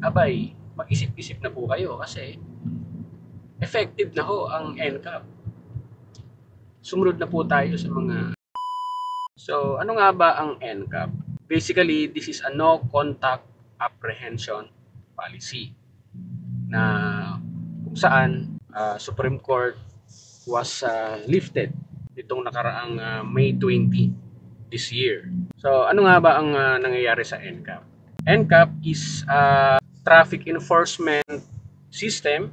abay, mag-isip-isip na po kayo kasi effective na ho ang NCAP. Sumunod na po tayo sa mga... So, ano nga ba ang NCAP? Basically, this is a no contact apprehension policy na kung saan Supreme Court was lifted itong nakaraang May 20 this year. So, ano nga ba ang nangyayari sa NCAP? NCAP is a traffic enforcement system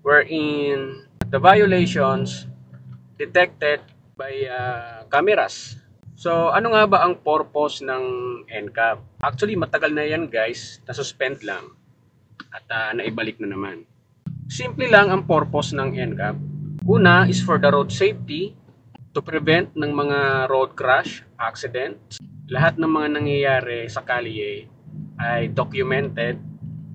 wherein the violations detected by cameras. So, ano nga ba ang purpose ng NCAP? Actually, matagal na yan guys, na-suspend lang at naibalik na naman. Simple lang ang purpose ng NCAP. Una is for the road safety, to prevent ng mga road crash, accidents. Lahat ng mga nangyayari sa kalye ay documented,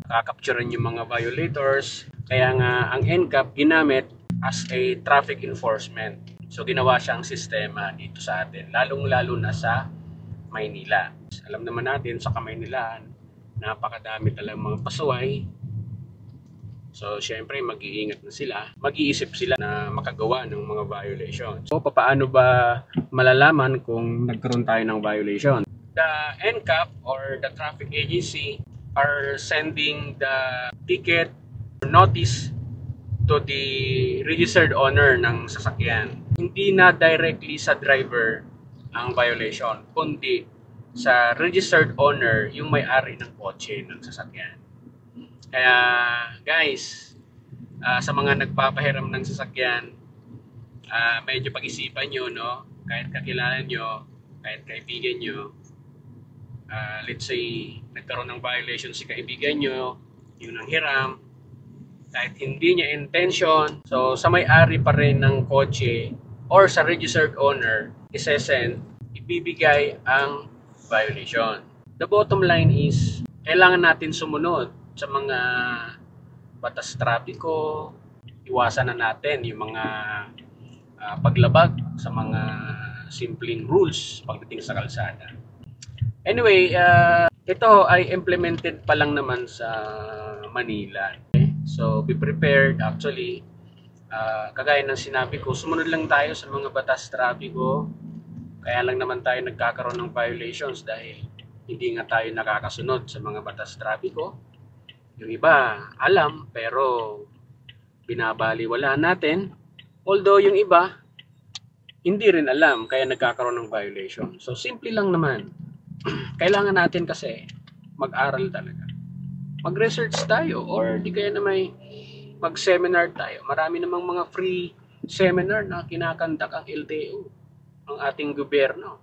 kakapturean yung mga violators. Kaya nga ang NCAP ginamit as a traffic enforcement. So ginawa siyang sistema dito sa atin, lalong-lalo na sa Maynila. Alam naman natin sa Kamaynilaan, napakadami talagang mga pasaway. So syempre mag-iingat na sila, mag-iisip sila na makagawa ng mga violations. So paano ba malalaman kung nagkaroon tayo ng violation? The NCAP or the traffic agency are sending the ticket or notice to the registered owner ng sasakyan. Hindi na directly sa driver ang violation, kundi sa registered owner, yung may-ari ng kotse ng sasakyan. Kaya guys, sa mga nagpapahiram ng sasakyan, medyo pag-isipan nyo, no? Kahit kakilala nyo, kahit kaibigan nyo, let's say nagkaroon ng violation si kaibigan nyo, yung nanghiram, kahit hindi niya intention, so sa may-ari pa rin ng kotse or sa registered owner, isesend, ibibigay ang violation. The bottom line is, kailangan natin sumunod sa mga batas trapiko, iwasan na natin yung mga paglabag sa mga simpleng rules pagdating sa kalsada. Anyway, ito ay implemented pa lang naman sa Manila. Okay? So, be prepared. Actually, kagaya ng sinabi ko, sumunod lang tayo sa mga batas trapiko. Kaya lang naman tayo nagkakaroon ng violations dahil hindi nga tayo nakakasunod sa mga batas trapiko. Yung iba alam pero binabaliwala natin. Although yung iba hindi rin alam kaya nagkakaroon ng violation. So simple lang naman. Kailangan natin kasi mag-aral talaga. Mag-research tayo or di kaya na may mag-seminar tayo. Marami namang mga free seminar na kinakandak ang LTO, ang ating gobyerno.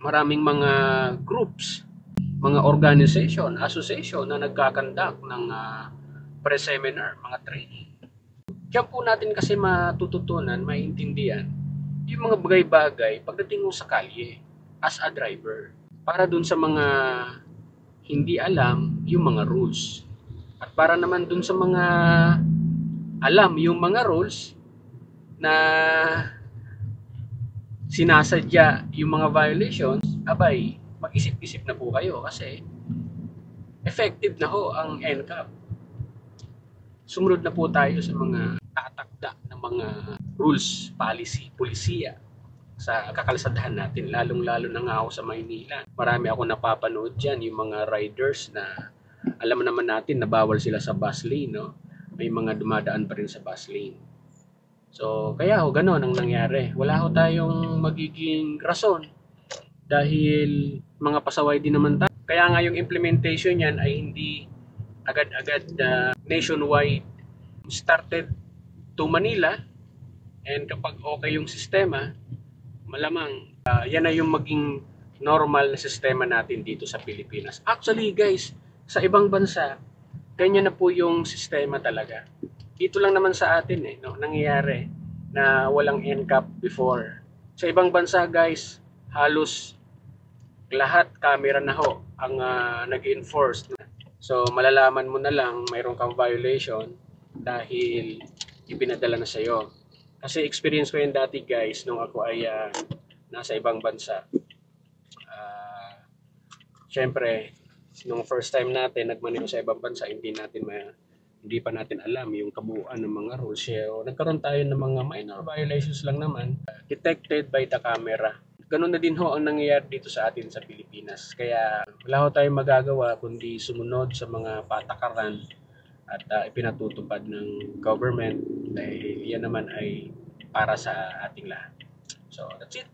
Maraming mga groups, mga organization, association na nagkakandak ng pre-seminar, mga training. Diyan po natin kasi matututunan, maintindihan yung mga bagay-bagay pagdating mo sa kalye as a driver. Para dun sa mga hindi alam yung mga rules. At para naman dun sa mga alam yung mga rules na sinasadya yung mga violations, abay, mag-isip-isip na po kayo kasi effective na ho ang NCAP. Sumunod na po tayo sa mga tatakda ng mga rules, policy, polisiya sa kakalsadahan natin, lalong-lalo na nga ako sa Maynila. Marami ako napapanood dyan, yung mga riders na alam naman natin na bawal sila sa bus lane, no? May mga dumadaan pa rin sa bus lane. So, kaya ho, gano'n ang nangyari. Wala ho tayong magiging rason dahil mga pasaway din naman tayo. Kaya nga yung implementation yan ay hindi agad-agad nationwide. Started to Manila, and kapag okay yung sistema, malamang yan na yung maging normal na sistema natin dito sa Pilipinas. Actually guys, sa ibang bansa, ganyan na po yung sistema talaga. Dito lang naman sa atin no, nangyayari na walang NCAP before. Sa ibang bansa guys, halos lahat camera na ho ang nag-enforce. So malalaman mo na lang mayroon kang violation dahil ipinadala na sa'yo. Kasi experience ko yun dati guys nung ako ay nasa ibang bansa. Syempre Nung first time natin nagmaneho sa ibang bansa, hindi pa natin alam yung kabuuan ng mga rules. So, nagkaroon tayo ng mga minor violations lang naman, detected by the camera. Ganun na din ho ang nangyayari dito sa atin sa Pilipinas. Kaya wala ho tayong magagawa kundi sumunod sa mga patakaran at ipinatutupad ng government dahil yan naman ay para sa ating lahat. So, that's it.